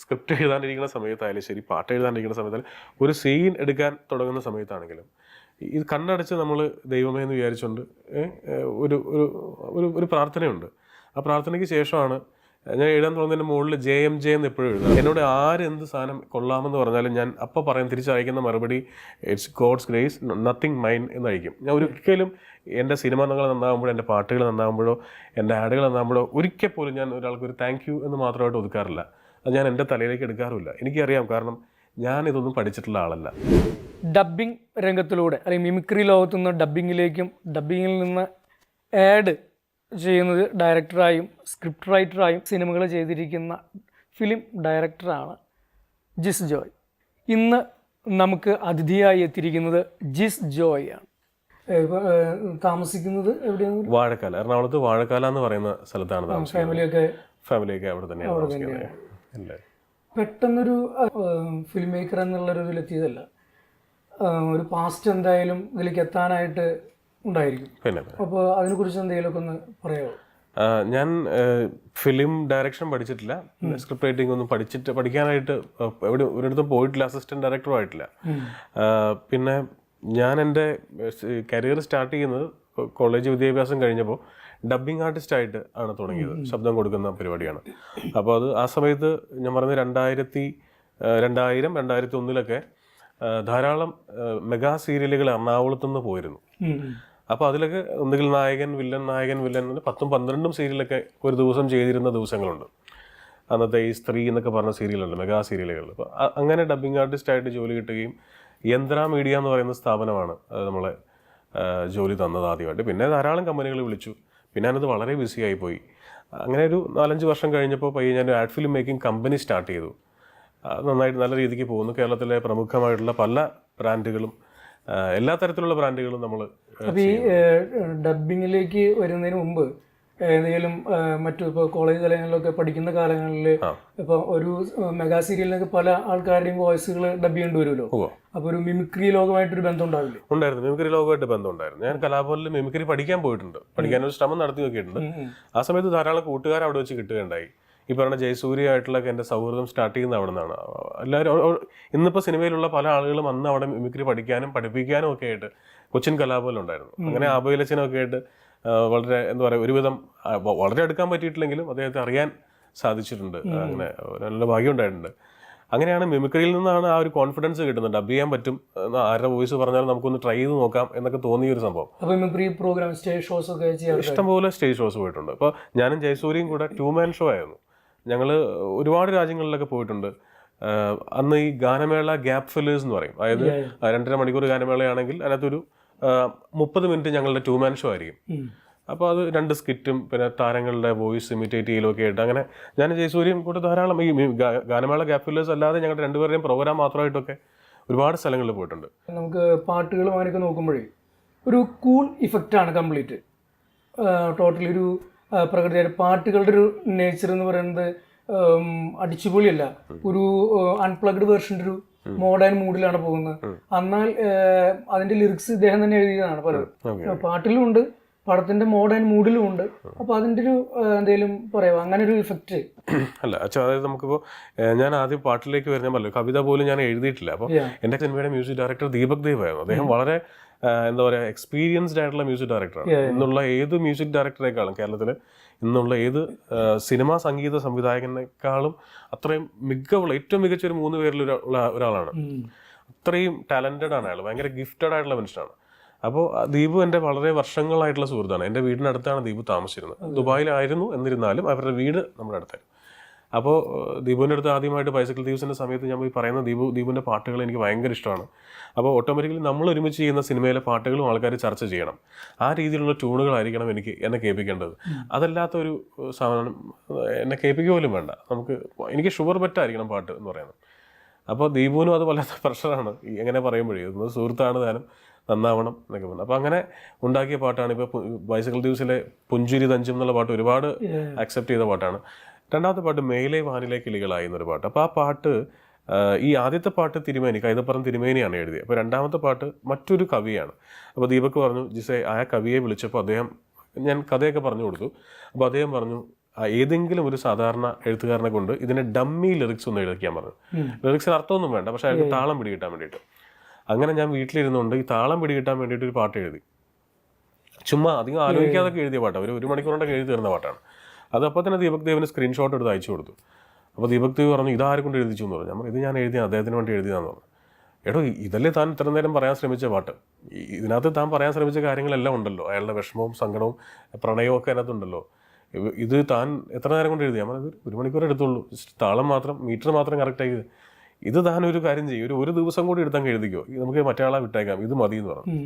Script എഴുതാണ്ടിരിക്കുന്ന സമയത്തായാലും ശരി, പാട്ട് എഴുതാണ്ടിരിക്കുന്ന സമയത്തായാലും, ഒരു സീൻ എടുക്കാൻ തുടങ്ങുന്ന സമയത്താണെങ്കിലും ഇത് കണ്ണടച്ച് നമ്മൾ ദൈവമേ എന്ന് വിചാരിച്ചുകൊണ്ട് ഒരു ഒരു ഒരു പ്രാർത്ഥനയുണ്ട്. ആ പ്രാർത്ഥനയ്ക്ക് ശേഷമാണ് ഞാൻ എഴുതാൻ തുടങ്ങുന്നതിൻ്റെ മുകളിൽ JMJ എന്ന് എപ്പോഴും എഴുതാം. എന്നോട് എന്ത് സാധനം കൊള്ളാമെന്ന് പറഞ്ഞാലും ഞാൻ അപ്പം പറയാൻ തിരിച്ചയക്കുന്ന മറുപടി it's God's grace, nothing mine എന്നയക്കും. ഞാൻ ഒരിക്കലും എൻ്റെ സിനിമകൾ നന്നാകുമ്പോഴോ, എൻ്റെ പാട്ടുകൾ നന്നാകുമ്പോഴോ, എൻ്റെ ആഡുകൾ നന്നാകുമ്പോഴോ ഒരിക്കൽ പോലും ഞാൻ ഒരാൾക്ക് ഒരു താങ്ക് യു എന്ന് മാത്രമായിട്ട് ഒതുക്കാറില്ല. അത് ഞാൻ എൻ്റെ തലയിലേക്ക് എടുക്കാറുമില്ല. എനിക്കറിയാം, കാരണം ഞാൻ ഇതൊന്നും പഠിച്ചിട്ടുള്ള ആളല്ല. ഡബ്ബിംഗ് രംഗത്തിലൂടെ അല്ലെങ്കിൽ മിമിക്രി ലോകത്തുനിന്ന് ഡബ്ബിങ്ങിലേക്കും ഡബ്ബിങ്ങിൽ നിന്ന് ആഡ് ചെയ്യുന്നത് ഡയറക്ടറായും സ്ക്രിപ്റ്റ് റൈറ്ററായും സിനിമകൾ ചെയ്തിരിക്കുന്ന ഫിലിം ഡയറക്ടറാണ് ജിസ് ജോയ്. ഇന്ന് നമുക്ക് അതിഥിയായി എത്തിയിരിക്കുന്നത് ജിസ് ജോയ് ആണ്. താമസിക്കുന്നത് എവിടെയാണ്? വാഴക്കാല, എറണാകുളത്ത് വാഴക്കാല എന്ന് പറയുന്ന സ്ഥലത്താണ് താമസിക്കുന്നത്. ഫാമിലിയൊക്കെ അവിടെ തന്നെയാണ്. പെട്ടെന്നൊരു ഫിലിം മേക്കർ എന്നുള്ളൊരു ഇതിലെത്തിയതല്ല, ഒരു പാസ്റ്റ് എന്തായാലും ഇതിലേക്ക് എത്താനായിട്ട് ഉണ്ടായിരിക്കും. പിന്നെ അപ്പോൾ അതിനെക്കുറിച്ച് എന്തെങ്കിലുമൊക്കെ ഒന്ന് പറയാമോ? ഞാൻ ഫിലിം ഡയറക്ഷൻ പഠിച്ചിട്ടില്ല, സ്ക്രിപ്റ്റ് റൈറ്റിംഗ് ഒന്നും പഠിക്കാനായിട്ട് ഒരിടത്തും പോയിട്ടില്ല, അസിസ്റ്റന്റ് ഡയറക്ടറും ആയിട്ടില്ല. പിന്നെ ഞാൻ എൻ്റെ കരിയർ സ്റ്റാർട്ട് ചെയ്യുന്നത് കോളേജ് വിദ്യാഭ്യാസം കഴിഞ്ഞപ്പോൾ ഡബ്ബിംഗ് ആർട്ടിസ്റ്റായിട്ട് ആണ് തുടങ്ങിയത്. ശബ്ദം കൊടുക്കുന്ന പരിപാടിയാണ്. അപ്പോൾ അത് ആ സമയത്ത് ഞാൻ പറഞ്ഞത് 2000-2001 ധാരാളം മെഗാ സീരിയലുകൾ എറണാകുളത്തുനിന്ന് പോയിരുന്നു. അപ്പോൾ അതിലൊക്കെ ഒന്നുകിൽ നായകൻ വില്ലൻ 10-12 സീരിയലൊക്കെ ഒരു ദിവസം ചെയ്തിരുന്ന ദിവസങ്ങളുണ്ട്. അന്നത്തെ ഈ സ്ത്രീ എന്നൊക്കെ പറഞ്ഞ സീരിയലുണ്ട്, മെഗാ സീരിയലുകൾ. അപ്പോൾ അങ്ങനെ ഡബ്ബിംഗ് ആർട്ടിസ്റ്റായിട്ട് ജോലി കിട്ടുകയും യന്ത്ര മീഡിയ എന്ന് പറയുന്ന സ്ഥാപനമാണ് നമ്മളെ ജോലി തന്നത് ആദ്യമായിട്ട്. പിന്നെ ധാരാളം കമ്പനികൾ വിളിച്ചു. പിന്നെ ഞാനത് വളരെ ബിസി ആയിപ്പോയി. അങ്ങനെ ഒരു 4-5 വർഷം കഴിഞ്ഞപ്പോൾ പയ്യെ ഞാൻ ad film making company start ചെയ്തു. നന്നായിട്ട് നല്ല രീതിക്ക് പോകുന്നു. കേരളത്തിലെ പ്രമുഖമായിട്ടുള്ള പല ബ്രാൻഡുകളും, എല്ലാ തരത്തിലുള്ള ബ്രാൻഡുകളും നമ്മൾ. അപ്പോൾ ഈ ഡബ്ബിങ്ങിലേക്ക് വരുന്നതിന് മുമ്പ് ഏതെങ്കിലും ഇപ്പോൾ കോളേജ് തലങ്ങളിലൊക്കെ പഠിക്കുന്ന കാലങ്ങളിൽ ഇപ്പോൾ ഒരു മെഗാ സീരിയലിനൊക്കെ പല ആൾക്കാരുടെയും വോയിസുകൾ ഡബ് ചെയ്യേണ്ടി വരുമല്ലോ. അപ്പോൾ ഒരു മിമിക്രി ലോകമായിട്ടൊരു ബന്ധം ഉണ്ടാവില്ലേ? ഉണ്ടായിരുന്നു, മിമിക്രി ലോകമായിട്ട് ബന്ധം ഉണ്ടായിരുന്നു. ഞാൻ കലാഭവനിൽ മിമിക്രി പഠിക്കാൻ പോയിട്ടുണ്ട്, പഠിക്കാനൊരു ശ്രമം നടത്തി നോക്കിയിട്ടുണ്ട്. ആ സമയത്ത് ധാരാളം കൂട്ടുകാർ അവിടെ വെച്ച് കിട്ടുകയുണ്ടായി. ഈ പറഞ്ഞ ജയസൂര്യ ആയിട്ടുള്ളൊക്കെ എൻ്റെ സൗഹൃദം സ്റ്റാർട്ട് ചെയ്യുന്നത് അവിടെ നിന്നാണ്. എല്ലാവരും ഇന്നിപ്പോൾ സിനിമയിലുള്ള പല ആളുകളും അന്ന് അവിടെ മിമിക്രി പഠിക്കാനും പഠിപ്പിക്കാനും ഒക്കെ ആയിട്ട് കൊച്ചിൻ കലാഭവനിലുണ്ടായിരുന്നു. അങ്ങനെ ആബയിലച്ചനൊക്കെ ആയിട്ട് വളരെ എന്താ പറയുക, ഒരുവിധം വളരെ അടുക്കാൻ പറ്റിയിട്ടില്ലെങ്കിലും അദ്ദേഹത്തെ അറിയാൻ സാധിച്ചിട്ടുണ്ട്. അങ്ങനെ നല്ല ഭാഗ്യം ഉണ്ടായിട്ടുണ്ട്. അങ്ങനെയാണ് മിമിക്രിയിൽ നിന്നാണ് ആ ഒരു കോൺഫിഡൻസ് കിട്ടുന്നത്. ഡബ് ചെയ്യാൻ പറ്റും, ആരുടെ വോയിസ് പറഞ്ഞാലും നമുക്കൊന്ന് ട്രൈ ചെയ്ത് നോക്കാം എന്നൊക്കെ തോന്നിയ ഒരു സംഭവം. ഇഷ്ടംപോലെ സ്റ്റേജ് ഷോസ് പോയിട്ടുണ്ട്. അപ്പോൾ ഞാനും ജയസൂര്യയും കൂടെ 2-man ഷോ ആയിരുന്നു. ഞങ്ങൾ ഒരുപാട് രാജ്യങ്ങളിലൊക്കെ പോയിട്ടുണ്ട്. അന്ന് ഈ ഗാനമേള ഗ്യാപ്പ് ഫില്ലേഴ്സ് എന്ന് പറയും. അതായത് 2.5 മണിക്കൂർ ഗാനമേളയാണെങ്കിൽ അതിനകത്തൊരു 30 മിനിറ്റ് ഞങ്ങളുടെ 2-man ഷോ ആയിരിക്കും. അപ്പോൾ അത് 2 സ്കിറ്റും പിന്നെ താരങ്ങളുടെ വോയിസ് ഇമിറ്റേറ്റ് ചെയ്യലൊക്കെ ആയിട്ട് അങ്ങനെ ഞാൻ ജയസൂര്യയും കൂടെ ധാരാളം ഈ ഗാനമേള ഗ്യാപ്പ് ഫില്ലേഴ്സ് അല്ലാതെ ഞങ്ങളുടെ രണ്ടുപേരുടെയും പ്രോഗ്രാം മാത്രമായിട്ടൊക്കെ ഒരുപാട് സ്ഥലങ്ങളിൽ പോയിട്ടുണ്ട്. നമുക്ക് പാട്ടുകളും അങ്ങനെയൊക്കെ നോക്കുമ്പോഴേ ഒരു കൂൾ ഇഫക്റ്റാണ് കംപ്ലീറ്റ്. ടോട്ടലി ഒരു പ്രകൃതിയായിട്ട് പാട്ടുകളുടെ ഒരു നേച്ചർ എന്ന് പറയുന്നത് അടിച്ചുപൊളിയല്ല, ഒരു അൺപ്ലഗ്ഡ് വേർഷൻ്റെ ഒരു മോഡേൺ മൂഡിലാണ് പോകുന്നത്. എന്നാൽ അതിന്റെ ലിറിക്സ് ഇദ്ദേഹം തന്നെ എഴുതിയതാണ് പലരും. പാട്ടിലും ഉണ്ട്, പടത്തിന്റെ മോഡേൺ മൂഡിലും ഉണ്ട്. അപ്പൊ അതിന്റെ ഒരു എന്തെങ്കിലും പറയാം, അങ്ങനെ ഒരു ഇഫക്റ്റ് അല്ല അച്ഛാ. അതായത് നമുക്കിപ്പോൾ ഞാൻ ആദ്യം പാട്ടിലേക്ക് വരുന്ന പോലെ കവിത പോലും ഞാൻ എഴുതിയിട്ടില്ല. അപ്പോൾ എൻ്റെ സിനിമയുടെ മ്യൂസിക് ഡയറക്ടർ ദീപക് ദേവ് ആയിരുന്നു. അദ്ദേഹം വളരെ എന്താ പറയുക, എക്സ്പീരിയൻസ്ഡ് ആയിട്ടുള്ള മ്യൂസിക് ഡയറക്ടറാണ്. ഇന്നുള്ള ഏത് മ്യൂസിക് ഡയറക്ടറേക്കാളും കേരളത്തിൽ ഇന്നുള്ള ഏത് സിനിമാ സംഗീത സംവിധായകനേക്കാളും അത്രയും ഏറ്റവും മികച്ച ഒരു 3 പേരിൽ ഒരാളാണ്. അത്രയും ടാലന്റഡ് ആണ് അയാൾ, ഭയങ്കര ഗിഫ്റ്റഡ് ആയിട്ടുള്ള മനുഷ്യനാണ്. അപ്പോൾ ദീപു എൻ്റെ വളരെ വർഷങ്ങളായിട്ടുള്ള സുഹൃത്താണ്. എൻ്റെ വീടിനടുത്താണ് ദീപു താമസിച്ചിരുന്നത്. ദുബായിലായിരുന്നു, എന്നിരുന്നാലും അവരുടെ വീട് നമ്മുടെ അടുത്തായിരുന്നു. അപ്പോൾ ദീപുവിൻ്റെ അടുത്ത് ആദ്യമായിട്ട് ബൈസൈക്കിൾ തീവ്സിൻ്റെ സമയത്ത് ഞാൻ പോയി പറയുന്ന ദീപുവിൻ്റെ പാട്ടുകൾ എനിക്ക് ഭയങ്കര ഇഷ്ടമാണ്. അപ്പോൾ ഓട്ടോമാറ്റിക്കലി നമ്മൾ ഒരുമിച്ച് ചെയ്യുന്ന സിനിമയിലെ പാട്ടുകളും ആൾക്കാർ ചർച്ച ചെയ്യണം. ആ രീതിയിലുള്ള ട്യൂണുകളായിരിക്കണം എന്നെ കേൾപ്പിക്കേണ്ടത്. അതല്ലാത്തൊരു സാധനം എന്നെ കേൾപ്പിക്കുക പോലും വേണ്ട. എനിക്ക് ഷുഗർ ബെറ്റായിരിക്കണം പാട്ട് എന്ന് പറയുന്നത്. അപ്പോൾ ദീപുവിനും അത് വല്ലാത്ത പ്രഷറാണ് എങ്ങനെ പറയുമ്പോഴേ. സുഹൃത്താണ് താനും, നന്നാവണം എന്നൊക്കെ പറഞ്ഞു. അപ്പോൾ അങ്ങനെ ഉണ്ടാക്കിയ പാട്ടാണ് ഇപ്പോൾ ബൈസൈക്കിൾ ദിവസിലെ പുഞ്ചിരി തഞ്ചും എന്നുള്ള പാട്ട് ഒരുപാട് അക്സെപ്റ്റ് ചെയ്ത പാട്ടാണ്. രണ്ടാമത്തെ പാട്ട് മേലെ വാനിലെ കിളികളായി എന്നൊരു പാട്ട്. അപ്പോൾ ആ പാട്ട്, ഈ ആദ്യത്തെ പാട്ട് തിരുമേനി, കൈതപ്പുറം തിരുമേനിയാണ് എഴുതിയത്. അപ്പോൾ രണ്ടാമത്തെ പാട്ട് മറ്റൊരു കവിയാണ്. അപ്പോൾ ദീപക് പറഞ്ഞു, ജിസേ ആ കവിയെ വിളിച്ചപ്പോൾ ഞാൻ കഥയൊക്കെ പറഞ്ഞു കൊടുത്തു. അപ്പോൾ അദ്ദേഹം പറഞ്ഞു, ഏതെങ്കിലും ഒരു സാധാരണ എഴുത്തുകാരനെ കൊണ്ട് ഇതിനെ ഡമ്മി ലിറിക്സ് ഒന്ന് എഴുതിക്കാൻ പറഞ്ഞു. ലിറിക്സിന് അർത്ഥമൊന്നും വേണ്ട, പക്ഷേ അതിന് താളം പിടികിട്ടാൻ വേണ്ടിയിട്ട്. അങ്ങനെ ഞാൻ വീട്ടിലിരുന്നുകൊണ്ട് ഈ താളം പിടികിട്ടാൻ വേണ്ടിയിട്ട് ഒരു പാട്ട് എഴുതി. ചുമ്മാ അധികം ആലോചിക്കാതൊക്കെ എഴുതിയ പാട്ടാണ്, ഒരു മണിക്കൂർ കൊണ്ടൊക്കെ എഴുതി തീർന്ന പാട്ടാണ് അത്. അപ്പോൾ തന്നെ ദീപക് ദേവിന് സ്ക്രീൻഷോട്ട് എടുത്ത് അയച്ചു കൊടുത്തു. അപ്പോൾ ദീപക് ദേവ് പറഞ്ഞു ഇതാരെ കൊണ്ട് എഴുതിച്ചു എന്ന് പറഞ്ഞു. ഇത് ഞാൻ എഴുതിയ അദ്ദേഹത്തിന് വേണ്ടി എഴുതിയതാന്ന് പറഞ്ഞു. എടോ, ഇതല്ലേ താൻ ഇത്ര നേരം പറയാൻ ശ്രമിച്ച പാട്ട്, ഇതിനകത്ത് താൻ പറയാൻ ശ്രമിച്ച കാര്യങ്ങളെല്ലാം ഉണ്ടല്ലോ, അയാളുടെ വിഷമവും സങ്കടവും പ്രണയവും ഒക്കെ അതിനകത്തുണ്ടല്ലോ. ഇത് താൻ എത്ര നേരം കൊണ്ട് എഴുതി? നമ്മൾ ഒരു മണിക്കൂർ എടുത്തുള്ളൂ, താളം മാത്രം മീറ്റർ മാത്രം കറക്റ്റായി. ഇത് താൻ ഒരു കാര്യം ചെയ്യും, ഒരു ദിവസം കൂടി എടുത്തങ്ങ് എഴുതിക്കോ, നമുക്ക് മറ്റേ വിട്ടേക്കാം, ഇത് മതി എന്ന് പറഞ്ഞു.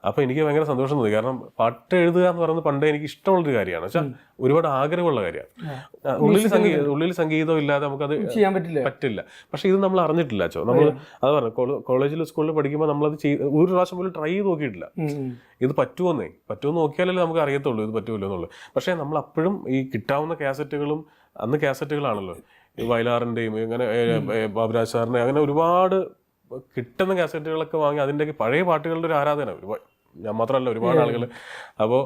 അപ്പോൾ എനിക്ക് ഭയങ്കര സന്തോഷം തോന്നി. കാരണം പാട്ട് എഴുതുക എന്ന് പറയുന്നത് പണ്ടേ എനിക്ക് ഇഷ്ടമുള്ളൊരു കാര്യമാണ്. വെച്ചാൽ ഒരുപാട് ആഗ്രഹമുള്ള കാര്യമാണ്. ഉള്ളിൽ സംഗീതം ഇല്ലാതെ നമുക്കത് ചെയ്യാൻ പറ്റില്ല. പക്ഷെ ഇത് നമ്മൾ അറിഞ്ഞിട്ടില്ല. നമ്മൾ അത് പറഞ്ഞു, കോളേജിൽ സ്കൂളിൽ പഠിക്കുമ്പോൾ നമ്മളത് ഒരു പ്രാവശ്യം പോലും ട്രൈ ചെയ്ത് നോക്കിയിട്ടില്ല. ഇത് പറ്റുമെന്ന് നോക്കിയാലല്ലേ നമുക്ക് അറിയത്തുള്ളൂ ഇത് പറ്റുമല്ലോ എന്നുള്ളത്. പക്ഷേ നമ്മൾ അപ്പോഴും ഈ കിട്ടാവുന്ന കാസറ്റുകളും, അന്ന് കാസറ്റുകളാണല്ലോ, ഈ വയലാറിൻ്റെയും ഇങ്ങനെ ബാബുരാജ് സാറിൻ്റെ അങ്ങനെ ഒരുപാട് കിട്ടുന്ന കാസറ്റുകളൊക്കെ വാങ്ങി അതിൻ്റെയൊക്കെ പഴയ പാട്ടുകളുടെ ഒരു ആരാധന ഞാൻ മാത്രമല്ല ഒരുപാട് ആളുകൾ. അപ്പോൾ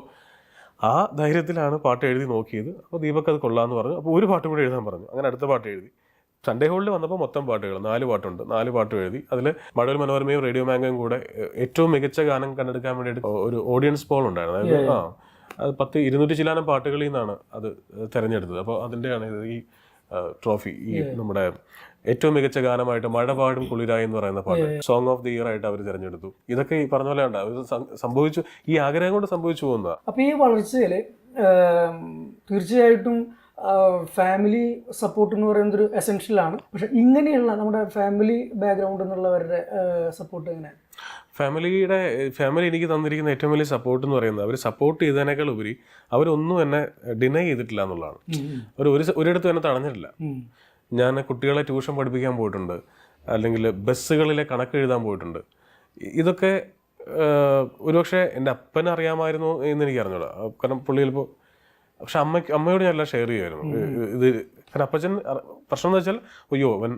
ആ ധൈര്യത്തിലാണ് പാട്ട് എഴുതി നോക്കിയത്. അപ്പോൾ ദീപക് അത് കൊള്ളാമെന്ന് പറഞ്ഞു. അപ്പോൾ ഒരു പാട്ട് കൂടി എഴുതാൻ പറഞ്ഞു. അങ്ങനെ അടുത്ത പാട്ട് എഴുതി. സൺഡേ ഹോളിൽ വന്നപ്പോൾ മൊത്തം പാട്ടുകൾ 4 പാട്ടുണ്ട്. 4 പാട്ട് എഴുതി. അതിൽ മഴവിൽ മനോരമയും റേഡിയോ മാംഗോയും കൂടെ ഏറ്റവും മികച്ച ഗാനം കണ്ടെടുക്കാൻ വേണ്ടിയിട്ട് ഒരു ഓഡിയൻസ് പോൾ ഉണ്ടായിരുന്നു. അതായത് അത് 200 ചില്ലാനം പാട്ടുകളിൽ നിന്നാണ് അത് തിരഞ്ഞെടുത്തത്. അപ്പോൾ അതിൻ്റെയാണ് ഈ ട്രോഫി. ഈ നമ്മുടെ ഏറ്റവും മികച്ച ഗാനമായിട്ട് മഴപാടും കുളിരായി എന്ന് പറയുന്ന പാട്ട് സോങ് ഓഫ് ദി ഇയർ ആയിട്ട് അവർ തിരഞ്ഞെടുത്തു. ഇതൊക്കെ ഈ പറഞ്ഞ പോലെ സംഭവിച്ചു, ഈ ആഗ്രഹം കൊണ്ട് സംഭവിച്ചു പോകുന്നതാണ്. അപ്പോൾ ഈ വളർച്ചയിൽ തീർച്ചയായിട്ടും ഫാമിലി സപ്പോർട്ട് എന്ന് പറയുന്നത് ഒരു എസെൻഷ്യലാണ്. പക്ഷെ ഇങ്ങനെയുള്ള നമ്മുടെ ഫാമിലി ബാക്ക്ഗ്രൗണ്ട് എന്നുള്ളവരുടെ സപ്പോർട്ട് എങ്ങനെയാണ്? ഫാമിലി എനിക്ക് തന്നിരിക്കുന്ന ഏറ്റവും വലിയ സപ്പോർട്ട് എന്ന് പറയുന്നത്, അവർ സപ്പോർട്ട് ചെയ്തതിനേക്കാൾ ഉപരി അവരൊന്നും എന്നെ ഡിനൈ ചെയ്തിട്ടില്ല എന്നുള്ളതാണ്. ഒരിടത്തും എന്നെ തടഞ്ഞിട്ടില്ല. ഞാൻ കുട്ടികളെ ട്യൂഷൻ പഠിപ്പിക്കാൻ പോയിട്ടുണ്ട്, അല്ലെങ്കിൽ ബസ്സുകളിലെ കണക്ക് എഴുതാൻ പോയിട്ടുണ്ട്. ഇതൊക്കെ ഒരുപക്ഷെ എൻ്റെ അപ്പനെ അറിയാമായിരുന്നു എന്ന് എനിക്ക് അറിഞ്ഞൂടാ. കാരണം പുള്ളി ചിലപ്പോൾ, പക്ഷെ അമ്മയോട് ഞാൻ എല്ലാം ഷെയർ ചെയ്യുമായിരുന്നു ഇത്. കാരണം അപ്പച്ചൻ പ്രശ്നം എന്ന് വെച്ചാൽ അയ്യോ അവൻ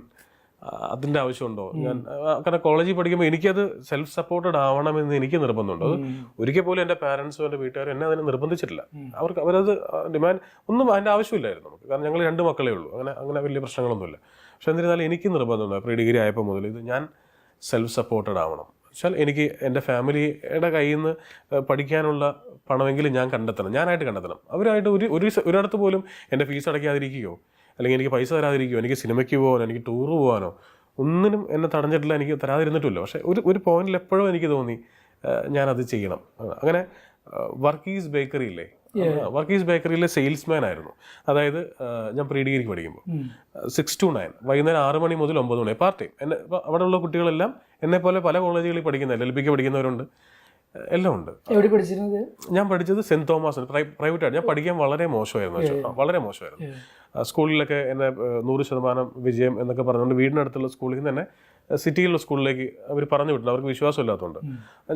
അതിൻ്റെ ആവശ്യമുണ്ടോ, ഞാൻ കാരണം കോളേജിൽ പഠിക്കുമ്പോൾ എനിക്കത് സെൽഫ് സപ്പോർട്ടഡ് ആവണമെന്ന് എനിക്ക് നിർബന്ധമുണ്ട്. അത് ഒരിക്കൽ പോലും എൻ്റെ പാരൻസും എൻ്റെ വീട്ടുകാരും എന്നെ അതിനെ നിർബന്ധിച്ചിട്ടില്ല. അവരത് ഡിമാൻഡ് ഒന്നും അതിൻ്റെ ആവശ്യമില്ലായിരുന്നു നമുക്ക്. കാരണം ഞങ്ങൾ 2 മക്കളേ ഉള്ളൂ, അങ്ങനെ വലിയ പ്രശ്നങ്ങളൊന്നുമില്ല. പക്ഷെ എന്നിരുന്നാലും എനിക്ക് നിർബന്ധമുണ്ട് പ്രീ ഡിഗ്രി ആയപ്പോൾ മുതൽ ഇത് ഞാൻ സെൽഫ് സപ്പോർട്ടഡ് ആവണം. വെച്ചാൽ എനിക്ക് എൻ്റെ ഫാമിലിയുടെ കയ്യിൽ നിന്ന് പഠിക്കാനുള്ള പണമെങ്കിലും ഞാൻ കണ്ടെത്തണം, ഞാനായിട്ട് കണ്ടെത്തണം. അവരായിട്ട് ഒരിടത്ത് പോലും എൻ്റെ ഫീസ് അടയ്ക്കാതിരിക്കുകയോ അല്ലെങ്കിൽ എനിക്ക് പൈസ തരാതിരിക്കുകയോ എനിക്ക് സിനിമയ്ക്ക് പോകാനോ എനിക്ക് ടൂർ പോകാനോ ഒന്നിനും എന്നെ തടഞ്ഞിട്ടില്ല, എനിക്ക് തരാതിരുന്നിട്ടില്ല. പക്ഷേ ഒരു പോയിന്റിൽ എപ്പോഴും എനിക്ക് തോന്നി ഞാനത് ചെയ്യണം. അങ്ങനെ വർക്കീസ് ബേക്കറി ഇല്ലേ, വർക്കീസ് ബേക്കറിയിലെ സെയിൽസ്മാൻ ആയിരുന്നു. അതായത് ഞാൻ പ്രീ ഡിഗ്രിക്ക് പഠിക്കുമ്പോൾ 6 to 9 വൈകുന്നേരം 6 മണി മുതൽ 9 മണി പാർട്ട് ടൈം. അവിടെയുള്ള കുട്ടികളെല്ലാം എന്നെപ്പോലെ പല കോളേജുകളിൽ പഠിക്കുന്ന LLB പഠിക്കുന്നവരുണ്ട്, എല്ലാം ഉണ്ട്. ഞാൻ പഠിച്ചത് സെന്റ് തോമസ് പ്രൈവറ്റ് ആയിട്ട്. ഞാൻ പഠിക്കാൻ വളരെ മോശമായിരുന്നു. സ്കൂളിലൊക്കെ എന്നെ 100% വിജയം എന്നൊക്കെ പറഞ്ഞുകൊണ്ട് വീടിനടുത്തുള്ള സ്കൂളിൽ നിന്ന് തന്നെ സിറ്റിയിലുള്ള സ്കൂളിലേക്ക് അവർ പറഞ്ഞു വിട്ടില്ല, അവർക്ക് വിശ്വാസമില്ലാത്തതുകൊണ്ട്.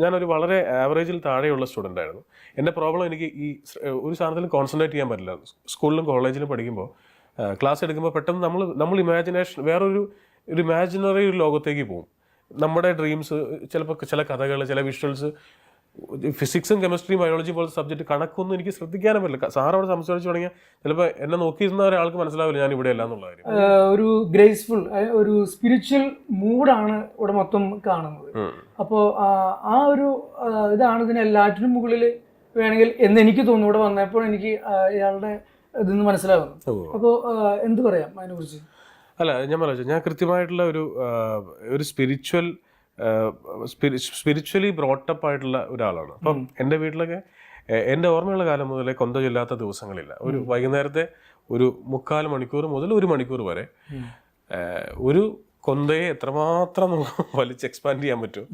ഞാനൊരു വളരെ ആവറേജിൽ താഴെയുള്ള സ്റ്റുഡൻ്റ് ആയിരുന്നു. എൻ്റെ പ്രോബ്ലം എനിക്ക് ഈ ഒരു സാധനത്തിൽ കോൺസെൻട്രേറ്റ് ചെയ്യാൻ പറ്റില്ല. സ്കൂളിലും കോളേജിലും പഠിക്കുമ്പോൾ ക്ലാസ് എടുക്കുമ്പോൾ പെട്ടെന്ന് നമ്മൾ ഇമാജിനേഷൻ വേറൊരു ഇമാജിനറി ഒരു ലോകത്തേക്ക് പോകും. നമ്മുടെ ഡ്രീംസ്, ചിലപ്പോൾ ചില കഥകൾ, ചില വിഷ്വൽസ്, ഫിസിക്സും കെമിസ്ട്രിയും ബയോളജി പോലത്തെ സബ്ജക്റ്റ് കണക്കൊന്നും എനിക്ക് ശ്രദ്ധിക്കാനും പറ്റില്ല. സാർ അവിടെ സംസാരിച്ചു തുടങ്ങിയാൽ ചിലപ്പോൾ എന്നെ നോക്കിയിരുന്ന ഒരാൾക്ക് മനസ്സിലാവില്ല ഞാൻ ഇവിടെ അല്ല എന്നുള്ള കാര്യം. ഒരു ഗ്രേസ്ഫുൾ, ഒരു സ്പിരിച്വൽ മൂഡാണ് ഇവിടെ മൊത്തം കാണുന്നത്. അപ്പോൾ ആ ഒരു ഇതാണ് ഇതിന് എല്ലാറ്റിനും മുകളിൽ വേണമെങ്കിൽ എന്ന് എനിക്ക് തോന്നുന്നു. ഇവിടെ വന്നപ്പോൾ എനിക്ക് ഇയാളുടെ ഇതെന്ന് മനസ്സിലാവുന്നു. അപ്പോൾ എന്ത് പറയാം അതിനെക്കുറിച്ച്? അല്ല, ഞാൻ പറഞ്ഞു, ഞാൻ കൃത്യമായിട്ടുള്ള ഒരു സ്പിരിച്വലി ബ്രോട്ടപ്പ് ആയിട്ടുള്ള ഒരാളാണ്. അപ്പം എൻ്റെ വീട്ടിലൊക്കെ എൻ്റെ ഓർമ്മയുള്ള കാലം മുതലേ കൊന്ത ചൊല്ലാത്ത ദിവസങ്ങളില്ല. ഒരു വൈകുന്നേരത്തെ ഒരു 3/4 മണിക്കൂർ മുതൽ 1 മണിക്കൂർ വരെ ഒരു കൊന്തയെ എത്രമാത്രം നമുക്ക് വലിച്ച് എക്സ്പാൻഡ് ചെയ്യാൻ പറ്റും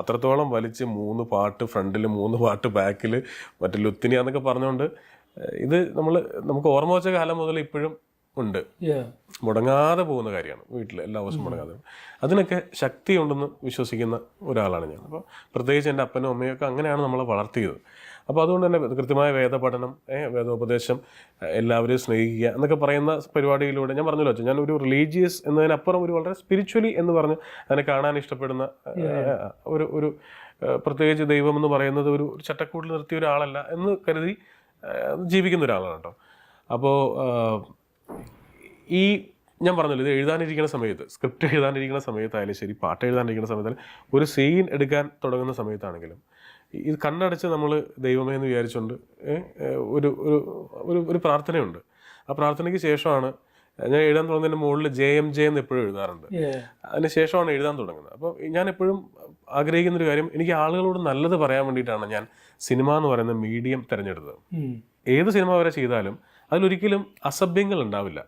അത്രത്തോളം വലിച്ച് 3 പാട്ട് ഫ്രണ്ടിൽ, 3 പാട്ട് ബാക്കിൽ, മറ്റേ ലുത്തിനിയ എന്നൊക്കെ പറഞ്ഞുകൊണ്ട് ഇത് നമുക്ക് ഓർമ്മ വെച്ച കാലം മുതൽ ഇപ്പോഴും ഉണ്ട്. മുടങ്ങാതെ പോകുന്ന കാര്യമാണ് വീട്ടിൽ, എല്ലാ ദിവസവും മുടങ്ങാതെ. അതിനൊക്കെ ശക്തി ഉണ്ടെന്ന് വിശ്വസിക്കുന്ന ഒരാളാണ് ഞാൻ. അപ്പോൾ പ്രത്യേകിച്ച് എൻ്റെ അപ്പനും അമ്മയും ഒക്കെ അങ്ങനെയാണ് നമ്മളെ വളർത്തിയത്. അപ്പോൾ അതുകൊണ്ട് തന്നെ കൃത്യമായ വേദപഠനം, വേദോപദേശം, എല്ലാവരെയും സ്നേഹിക്കുക എന്നൊക്കെ പറയുന്ന പരിപാടിയിലൂടെ ഞാൻ പറഞ്ഞല്ലോ, ഞാൻ ഒരു റിലീജിയസ് എന്നതിനപ്പുറം ഒരു വളരെ സ്പിരിച്വലി എന്ന് പറഞ്ഞ് അതിനെ കാണാൻ ഇഷ്ടപ്പെടുന്ന ഒരു പ്രത്യേകിച്ച് ദൈവം എന്ന് പറയുന്നത് ഒരു ചട്ടക്കൂട്ടിൽ നിർത്തിയ ഒരാളല്ല എന്ന് കരുതി ജീവിക്കുന്ന ഒരാളാണ് കേട്ടോ. അപ്പോൾ ഈ ഞാൻ പറഞ്ഞല്ലോ, ഇത് എഴുതാനിരിക്കുന്ന സമയത്ത്, സ്ക്രിപ്റ്റ് എഴുതാനിരിക്കുന്ന സമയത്തായാലും ശരി, പാട്ട് എഴുതാനിരിക്കുന്ന സമയത്തായാലും, ഒരു സീൻ എടുക്കാൻ തുടങ്ങുന്ന സമയത്താണെങ്കിലും ഇത് കണ്ണടച്ച് നമ്മൾ ദൈവമേ എന്ന് വിചാരിച്ചുകൊണ്ട് ഒരു ഒരു ഒരു പ്രാർത്ഥനയുണ്ട്. ആ പ്രാർത്ഥനയ്ക്ക് ശേഷമാണ് ഞാൻ എഴുതാൻ തുടങ്ങുന്നതിൻ്റെ മുകളിൽ JMJ എന്ന് എപ്പോഴും എഴുതാറുണ്ട്. അതിന് ശേഷമാണ് എഴുതാൻ തുടങ്ങുന്നത്. അപ്പോൾ ഞാൻ എപ്പോഴും ആഗ്രഹിക്കുന്നൊരു കാര്യം, എനിക്ക് ആളുകളോട് നല്ലത് പറയാൻ വേണ്ടിയിട്ടാണ് ഞാൻ സിനിമ എന്ന് പറയുന്ന മീഡിയം തിരഞ്ഞെടുത്തത്. ഏത് സിനിമ വരെ ചെയ്താലും അതിലൊരിക്കലും അസഭ്യങ്ങൾ ഉണ്ടാവില്ല.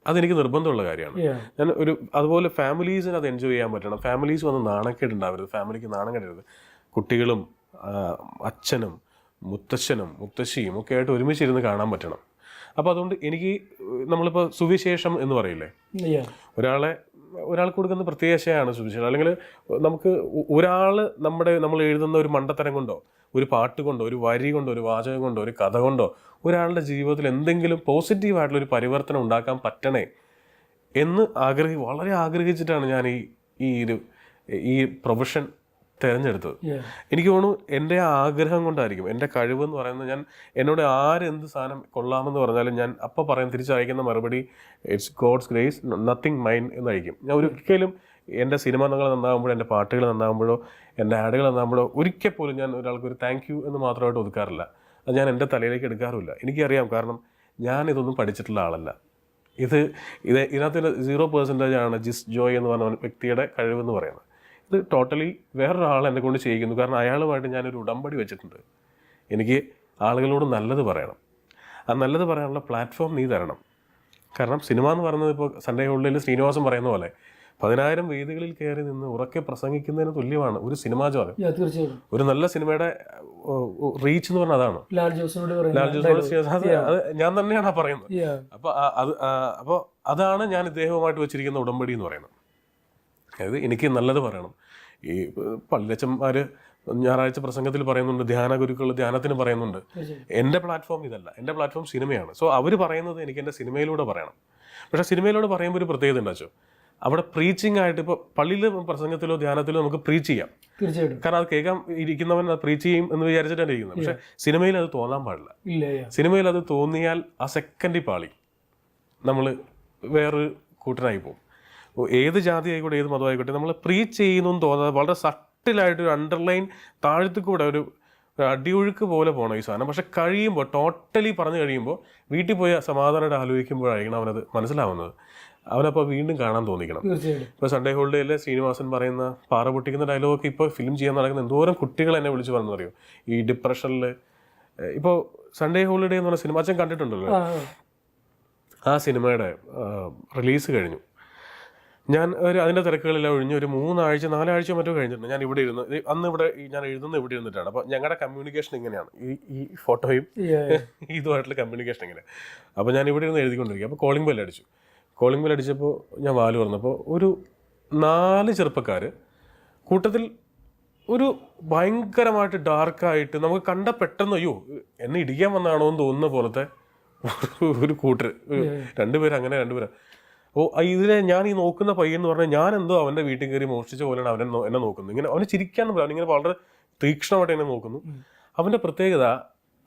അതെനിക്ക് നിർബന്ധമുള്ള കാര്യമാണ്. ഞാൻ അതുപോലെ ഫാമിലീസിന് അത് എൻജോയ് ചെയ്യാൻ പറ്റണം. ഫാമിലീസ് വന്ന് നാണക്കേടുണ്ടാവരുത്, ഫാമിലിക്ക് നാണം കെടരുത്. കുട്ടികളും അച്ഛനും മുത്തശ്ശനും മുത്തശ്ശിയും ഒക്കെ ആയിട്ട് ഒരുമിച്ചിരുന്ന് കാണാൻ പറ്റണം. അപ്പോൾ അതുകൊണ്ട് എനിക്ക്, നമ്മളിപ്പോൾ സുവിശേഷം എന്ന് പറയില്ലേ, ഒരാൾക്ക് കൊടുക്കുന്ന പ്രത്യാശയാണ് സുവിശേഷം. അല്ലെങ്കിൽ നമുക്ക് നമ്മൾ എഴുതുന്ന ഒരു മണ്ടത്തരം കൊണ്ടോ, ഒരു പാട്ട് കൊണ്ടോ, ഒരു വരി കൊണ്ടോ, ഒരു വാചകം കൊണ്ടോ, ഒരു കഥ കൊണ്ടോ ഒരാളുടെ ജീവിതത്തിൽ എന്തെങ്കിലും പോസിറ്റീവായിട്ടുള്ളൊരു പരിവർത്തനം ഉണ്ടാക്കാൻ പറ്റണേ എന്ന് വളരെ ആഗ്രഹിച്ചിട്ടാണ് ഞാൻ ഈ പ്രൊഫഷൻ തിരഞ്ഞെടുത്തത്. എനിക്ക് തോന്നുന്നു എൻ്റെ ആഗ്രഹം കൊണ്ടായിരിക്കും, എൻ്റെ കഴിവെന്ന് പറയുന്നത്. എന്നോട് ആരെന്ത് സാധനം കൊള്ളാമെന്ന് പറഞ്ഞാലും ഞാൻ അപ്പം പറയാൻ തിരിച്ചയക്കുന്ന മറുപടി it's God's grace, nothing mine എന്നയക്കും. ഞാൻ ഒരിക്കലും എൻ്റെ സിനിമകൾ നന്നാകുമ്പോഴോ, എൻ്റെ പാട്ടുകൾ നന്നാകുമ്പോഴോ, എൻ്റെ ആഡുകൾ നന്നാകുമ്പോഴോ ഒരിക്കൽ പോലും ഞാൻ ഒരാൾക്കൊരു താങ്ക് യു എന്ന് മാത്രമായിട്ട് ഒതുക്കാറില്ല. അത് ഞാൻ എൻ്റെ തലയിലേക്ക് എടുക്കാറുമില്ല. എനിക്കറിയാം, കാരണം ഞാനിതൊന്നും പഠിച്ചിട്ടുള്ള ആളല്ല. ഇതിനകത്ത് 0% ജിസ് ജോയ് എന്ന് പറഞ്ഞ വ്യക്തിയുടെ കഴിവെന്ന് പറയുന്നത്. ഇത് ടോട്ടലി വേറൊരാൾ എന്നെ കൊണ്ട് ചെയ്യിക്കുന്നു. കാരണം അയാളുമായിട്ട് ഞാനൊരു ഉടമ്പടി വെച്ചിട്ടുണ്ട്. എനിക്ക് ആളുകളോട് നല്ലത് പറയണം. ആ നല്ലത് പറയാനുള്ള പ്ലാറ്റ്ഫോം നീ തരണം. കാരണം സിനിമ എന്ന് പറയുന്നത്, ഇപ്പോൾ സൺഡേ ഹോളിഡേയിൽ ശ്രീനിവാസൻ പറയുന്ന പോലെ 10,000 വേദികളിൽ കയറി നിന്ന് ഉറക്കെ പ്രസംഗിക്കുന്നതിന് തുല്യമാണ് ഒരു സിനിമാ ജോലി. ഒരു നല്ല സിനിമയുടെ റീച്ച് എന്ന് പറഞ്ഞാൽ അതാണ്. ലാൽ ജോസിനോട് അത് ഞാൻ തന്നെയാണ് പറയുന്നത്. അപ്പോൾ അതാണ് ഞാൻ ഇദ്ദേഹവുമായിട്ട് വെച്ചിരിക്കുന്ന ഉടമ്പടി എന്ന് പറയുന്നത്. അതായത് എനിക്ക് നല്ലത് പറയണം. ഈ പള്ളിയച്ചന്മാർ ഞായറാഴ്ച പ്രസംഗത്തിൽ പറയുന്നുണ്ട്, ധ്യാന ഗുരുക്കൾ ധ്യാനത്തിന് പറയുന്നുണ്ട്. എൻ്റെ പ്ലാറ്റ്ഫോം ഇതല്ല, എൻ്റെ പ്ലാറ്റ്ഫോം സിനിമയാണ്. സോ അവർ പറയുന്നത് എനിക്ക് എൻ്റെ സിനിമയിലൂടെ പറയണം. പക്ഷേ സിനിമയിലൂടെ പറയുമ്പോൾ ഒരു പ്രത്യേകത ഉണ്ടാച്ചോ, അവിടെ പ്രീച്ചിങ് ആയിട്ട്, ഇപ്പോൾ പള്ളിയിൽ പ്രസംഗത്തിലോ ധ്യാനത്തിലോ നമുക്ക് പ്രീച്ച് ചെയ്യാം, കാരണം അത് കേൾക്കാൻ ഇരിക്കുന്നവൻ അത് പ്രീച്ച് ചെയ്യും എന്ന് വിചാരിച്ചിട്ടാണ് ഇരിക്കുന്നത്. പക്ഷെ സിനിമയിൽ അത് തോന്നാൻ പാടില്ല. സിനിമയിൽ അത് തോന്നിയാൽ ആ സെക്കൻഡിൽ പാളി നമ്മൾ വേറൊരു കൂട്ടനായി പോകും. ഏത് ജാതി ആയിക്കോട്ടെ, ഏത് മതമായിക്കോട്ടെ, നമ്മൾ പ്രീച്ച് ചെയ്യുന്നു തോന്നാതെ വളരെ സട്ടിലായിട്ടൊരു അണ്ടർലൈൻ താഴത്തു കൂടെ ഒരു അടിയൊഴുക്ക് പോലെ പോകണം ഈ സാധനം. പക്ഷെ കഴിയുമ്പോൾ, ടോട്ടലി പറഞ്ഞു കഴിയുമ്പോൾ, വീട്ടിൽ പോയി സമാധാനമായിട്ട് ആലോചിക്കുമ്പോഴായിരിക്കണം അവനത് മനസ്സിലാവുന്നത്. അവനപ്പോൾ വീണ്ടും കാണാൻ തോന്നിക്കണം. ഇപ്പോൾ സൺഡേ ഹോളിഡേയിൽ ശ്രീനിവാസൻ പറയുന്ന പാറ പൊട്ടിക്കുന്ന ഡയലോഗൊക്കെ ഇപ്പോൾ ഫിലിം ചെയ്യാൻ നടക്കുന്ന എന്തോരം കുട്ടികൾ എന്നെ വിളിച്ച് പറഞ്ഞറിയോ, ഈ ഡിപ്രഷനിൽ. ഇപ്പോൾ സൺഡേ ഹോളിഡേ എന്ന് പറഞ്ഞ സിനിമ അച്ഛൻ കണ്ടിട്ടുണ്ടല്ലോ, ആ സിനിമയുടെ റിലീസ് കഴിഞ്ഞു. ഞാൻ അതിൻ്റെ തിരക്കുകളെല്ലാം ഒഴിഞ്ഞ് ഒരു 4 ആഴ്ച മറ്റോ കഴിഞ്ഞിട്ടുണ്ട്. ഞാൻ ഇവിടെ ഇരുന്ന്, ഞാൻ എഴുതുന്ന ഇവിടെ ഇരുന്നിട്ടാണ്. അപ്പോൾ ഞങ്ങളുടെ കമ്മ്യൂണിക്കേഷൻ ഇങ്ങനെയാണ്, ഈ ഫോട്ടോയും ഇതുമായിട്ടുള്ള കമ്മ്യൂണിക്കേഷൻ ഇങ്ങനെ. അപ്പോൾ ഞാൻ ഇവിടെ ഇരുന്ന് എഴുതിക്കൊണ്ടിരിക്കും. അപ്പോൾ കോളിംഗ് ബെൽ അടിച്ചു. കോളിംഗ് ബെൽ അടിച്ചപ്പോൾ ഞാൻ വാല് തുറന്നപ്പോൾ ഒരു 4 ചെറുപ്പക്കാർ കൂട്ടത്തിൽ, ഒരു ഭയങ്കരമായിട്ട് ഡാർക്കായിട്ട് നമുക്ക് കണ്ട പെട്ടെന്ന് അയ്യോ എന്നെ ഇടിക്കാൻ വന്നാണോ എന്ന് തോന്നുന്ന പോലത്തെ ഒരു കൂട്ടർ, 2 പേര്, അങ്ങനെ 2 പേര്. ഇതിലെ ഞാൻ ഈ നോക്കുന്ന പയ്യെന്ന് പറഞ്ഞാൽ ഞാൻ എന്തോ അവൻ്റെ വീട്ടിൽ കയറി മോഷ്ടിച്ച പോലെയാണ് എന്നെ നോക്കുന്നത്. ഇങ്ങനെ അവന് ചിരിക്കാന്ന് പറയാം, ഇങ്ങനെ വളരെ തീക്ഷ്ണമായിട്ട് എന്നെ നോക്കുന്നു. അവൻ്റെ പ്രത്യേകത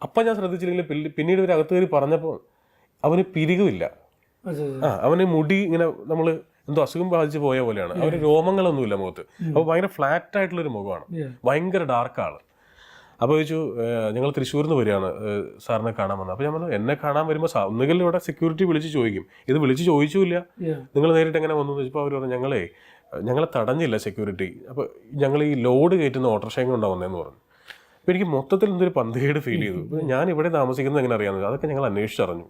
അപ്പം ഞാൻ ശ്രദ്ധിച്ചില്ലെങ്കിൽ പിന്നീട് ഇവർ അകത്ത് കയറി പറഞ്ഞപ്പോൾ അവന് പിരികില്ല. അവന് മുടി ഇങ്ങനെ നമ്മൾ എന്തോ അസുഖം ബാധിച്ച് പോയ പോലെയാണ്. അവന് രോമങ്ങളൊന്നുമില്ല മുഖത്ത്. അപ്പോൾ ഭയങ്കര ഫ്ലാറ്റ് ആയിട്ടുള്ളൊരു മുഖമാണ്, ഭയങ്കര ഡാർക്കാണ്. അപ്പോൾ ചോദിച്ചു, ഞങ്ങൾ തൃശ്ശൂരിൽ നിന്ന് വരികയാണ് സാറിനെ കാണാൻ വന്നത്. അപ്പോൾ ഞാൻ പറഞ്ഞു, എന്നെ കാണാൻ വരുമ്പോൾ ഒന്നുകിൽ ഇവിടെ സെക്യൂരിറ്റി വിളിച്ച് ചോദിക്കും, ഇത് വിളിച്ച് ചോദിച്ചില്ല, നിങ്ങൾ നേരിട്ട് എങ്ങനെ വന്നു എന്ന് ചോദിച്ചപ്പോൾ അവർ പറഞ്ഞു, ഞങ്ങളെ തടഞ്ഞില്ല സെക്യൂരിറ്റി, അപ്പോൾ ഞങ്ങൾ ഈ ലോഡ് കയറ്റുന്ന ഓട്ടോറിക്ഷയും കൊണ്ടാണ് വന്നതെന്ന് പറഞ്ഞു. അപ്പോൾ എനിക്ക് മൊത്തത്തിൽ എന്തൊരു പന്തികേട് ഫീൽ ചെയ്തു. ഞാൻ ഇവിടെ താമസിക്കുന്നത് എങ്ങനെ അറിയാമെന്ന്, അതൊക്കെ ഞങ്ങൾ അന്വേഷിച്ചറിഞ്ഞു.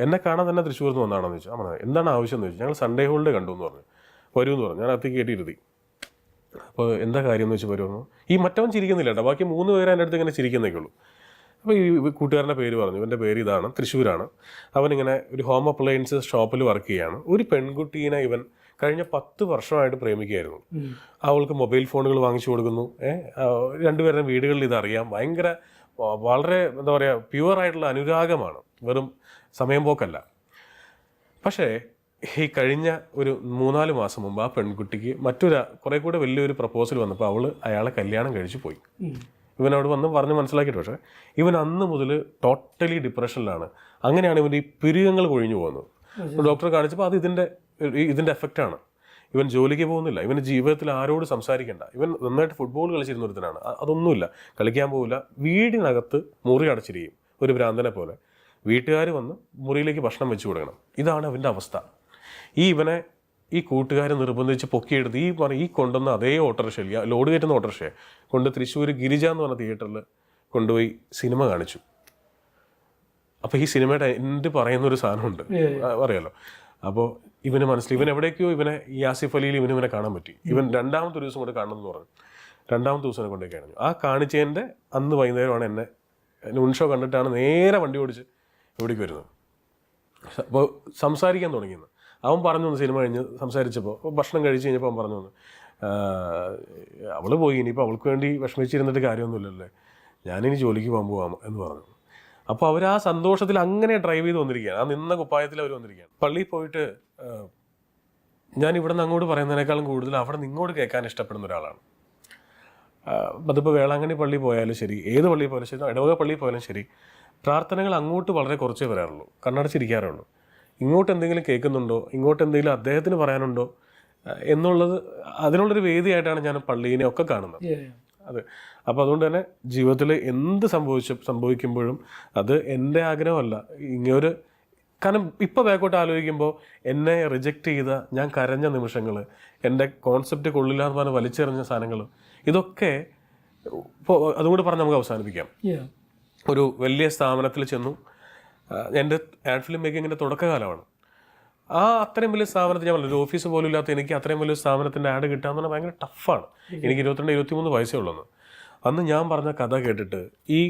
എന്നെ കാണാൻ തന്നെ തൃശ്ശൂരിൽ നിന്ന് വന്നാണെന്ന് ചോദിച്ചു. ആ, എന്താണ് ആവശ്യം എന്ന് ചോദിച്ചു. ഞങ്ങൾ സൺഡേ ഹോളിഡേ കണ്ടു എന്ന് പറഞ്ഞു. വരുമെന്ന് പറഞ്ഞു. ഞാൻ അകത്തേക്ക് കയറ്റിയിരുത്തി. അപ്പോൾ എന്താ കാര്യം എന്ന് വെച്ച് വരുമെന്ന്. ഈ മറ്റവൻ ചിരിക്കുന്നില്ല കേട്ടോ, ബാക്കി 3 പേര് എൻ്റെ അടുത്ത് ഇങ്ങനെ ചിരിക്കുന്നേക്കേ ഉള്ളൂ. അപ്പോൾ ഈ കൂട്ടുകാരൻ്റെ പേര് പറഞ്ഞു. ഇവൻ്റെ പേര് ഇതാണ്, തൃശ്ശൂരാണ്. അവനിങ്ങനെ ഒരു ഹോം അപ്ലയൻസസ് ഷോപ്പിൽ വർക്ക് ചെയ്യുകയാണ്. ഒരു പെൺകുട്ടീനെ ഇവൻ കഴിഞ്ഞ 10 വർഷമായിട്ട് പ്രേമിക്കുകയായിരുന്നു. അവൾക്ക് മൊബൈൽ ഫോണുകൾ വാങ്ങിച്ചു കൊടുക്കുന്നു. 2 പേരുടെ വീടുകളിൽ ഇതറിയാം. വളരെ എന്താ പറയുക, പ്യുവറായിട്ടുള്ള അനുരാഗമാണ്, വെറും സമയം പോക്കല്ല. പക്ഷേ ഈ കഴിഞ്ഞ ഒരു 3-4 മാസം മുമ്പ് ആ പെൺകുട്ടിക്ക് കുറേ കൂടെ വലിയൊരു പ്രപ്പോസൽ വന്നപ്പോൾ അയാളെ കല്യാണം കഴിച്ച് പോയി. ഇവനോട് വന്ന് പറഞ്ഞ് മനസ്സിലാക്കിയിട്ട്. പക്ഷേ ഇവൻ അന്ന് മുതൽ ടോട്ടലി ഡിപ്രഷനിലാണ്. അങ്ങനെയാണ് ഇവൻ്റെ ഈ പിരികങ്ങൾ കൊഴിഞ്ഞു പോകുന്നത്. ഡോക്ടറെ കാണിച്ചപ്പോൾ അത് ഇതിൻ്റെ എഫക്റ്റാണ്. ഇവൻ ജോലിക്ക് പോകുന്നില്ല, ഇവന് ജീവിതത്തിൽ ആരോട് സംസാരിക്കേണ്ട. ഇവൻ നന്നായിട്ട് ഫുട്ബോൾ കളിച്ചിരുന്ന ഒരുത്തനാണ്. അതൊന്നുമില്ല, കളിക്കാൻ പോകില്ല, വീടിനകത്ത് മുറി അടച്ചിരിക്കും ഒരു ഭ്രാന്തനെ പോലെ. വീട്ടുകാർ വന്ന് മുറിയിലേക്ക് ഭക്ഷണം വെച്ച് കൊടുക്കണം. ഇതാണ് അവൻ്റെ അവസ്ഥ. ഇവനെ ഈ കൂട്ടുകാരെ നിർബന്ധിച്ച് പൊക്കിയെടുത്ത് ഈ കൊണ്ടുവന്ന അതേ ഓട്ടോറിക്ഷയിൽ, ലോഡ് കയറ്റുന്ന ഓട്ടോറിക്ഷയെ കൊണ്ട് തൃശ്ശൂർ ഗിരിജ എന്ന് പറഞ്ഞ തിയേറ്ററിൽ കൊണ്ടുപോയി സിനിമ കാണിച്ചു. അപ്പോൾ ഈ സിനിമയുടെ എന്ത് പറയുന്നൊരു സാധനമുണ്ട് അറിയാലോ. അപ്പോൾ ഇവന് മനസ്സിലായി, ഇവൻ എവിടേക്കോ ഈ ആസിഫ് അലിയിൽ ഇവനെ കാണാൻ പറ്റി. ഇവൻ രണ്ടാമത്തെ ഒരു ദിവസം കൊണ്ട് കാണണമെന്ന് പറഞ്ഞു. രണ്ടാമത്തെ ദിവസം കൊണ്ടേ കാണിച്ചു. ആ കാണിച്ചതിൻ്റെ അന്ന് വൈകുന്നേരമാണ് എന്നെ ഉൺഷോ കണ്ടിട്ടാണ് നേരെ വണ്ടി ഓടിച്ച് എവിടേക്ക് വരുന്നത്. അപ്പോൾ സംസാരിക്കാൻ തുടങ്ങിയെന്ന് അവൻ പറഞ്ഞു. സിനിമ കഴിഞ്ഞ് സംസാരിച്ചപ്പോൾ ഭക്ഷണം കഴിച്ച് കഴിഞ്ഞപ്പോൾ അവൻ പറഞ്ഞു, അവൾ പോയി, ഇനിയിപ്പോൾ അവൾക്ക് വേണ്ടി വിഷമിച്ചിരുന്നിട്ട് കാര്യമൊന്നുമില്ലല്ലേ, ഞാനിനി ജോലിക്ക് പോകാം എന്ന് പറഞ്ഞു. അപ്പോൾ അവർ ആ സന്തോഷത്തിൽ അങ്ങനെ ഡ്രൈവ് ചെയ്ത് വന്നിരിക്കുകയാണ്. ആ നിന്ന കുപ്പായത്തിൽ അവർ വന്നിരിക്കുകയാണ്. പള്ളിയിൽ പോയിട്ട് ഞാൻ ഇവിടെ നിന്ന് അങ്ങോട്ട് പറയുന്നതിനേക്കാളും കൂടുതൽ അവിടെ നിന്ന് ഇങ്ങോട്ട് കേൾക്കാൻ ഇഷ്ടപ്പെടുന്ന ഒരാളാണ്. അതിപ്പോൾ വേളാങ്കണ്ണി പള്ളി പോയാലും ശരി, ഏത് പള്ളിയിൽ പോയാലും ശരി, ഇടവക പള്ളിയിൽ പോയാലും ശരി, പ്രാർത്ഥനകൾ അങ്ങോട്ട് വളരെ കുറച്ചേ വരാറുള്ളൂ, കണ്ണടച്ചിരിക്കാറുള്ളൂ. ഇങ്ങോട്ട് എന്തെങ്കിലും കേൾക്കുന്നുണ്ടോ, ഇങ്ങോട്ട് എന്തെങ്കിലും അദ്ദേഹത്തിന് പറയാനുണ്ടോ എന്നുള്ളത് അതിനുള്ളൊരു വേദിയായിട്ടാണ് ഞാൻ പള്ളീനെ ഒക്കെ കാണുന്നത്. അതെ. അപ്പോൾ അതുകൊണ്ട് തന്നെ ജീവിതത്തിൽ എന്ത് സംഭവിക്കുമ്പോഴും അത് എൻ്റെ ആഗ്രഹമല്ല. ഇങ്ങനൊരു കാരണം ഇപ്പോൾ ബാക്കോട്ട് ആലോചിക്കുമ്പോൾ എന്നെ റിജക്റ്റ് ചെയ്ത, ഞാൻ കരഞ്ഞ നിമിഷങ്ങൾ, എൻ്റെ കോൺസെപ്റ്റ് കൊള്ളില്ല എന്ന് പറഞ്ഞ് വലിച്ചെറിഞ്ഞ സാധനങ്ങൾ, ഇതൊക്കെ ഇപ്പോൾ അതുകൂടെ പറഞ്ഞ് നമുക്ക് അവസാനിപ്പിക്കാം. ഒരു വലിയ സ്ഥാപനത്തിൽ ചെന്നു. എൻ്റെ ആഡ് ഫിലിം മേക്കിങ്ങിൻ്റെ തുടക്കകാലമാണ്. അത്രയും വലിയ സ്ഥാപനത്തിൽ ഞാൻ പറഞ്ഞു, ഒരു ഓഫീസ് പോലും ഇല്ലാത്ത എനിക്ക് അത്രയും വലിയ സ്ഥാപനത്തിൻ്റെ ആഡ് കിട്ടുക എന്ന് പറഞ്ഞാൽ ഭയങ്കര ടഫാണ്. എനിക്ക് 22-23 വയസ്സേ ഉള്ളൂ. അന്ന് ഞാൻ പറഞ്ഞ കഥ കേട്ടിട്ട് ഈ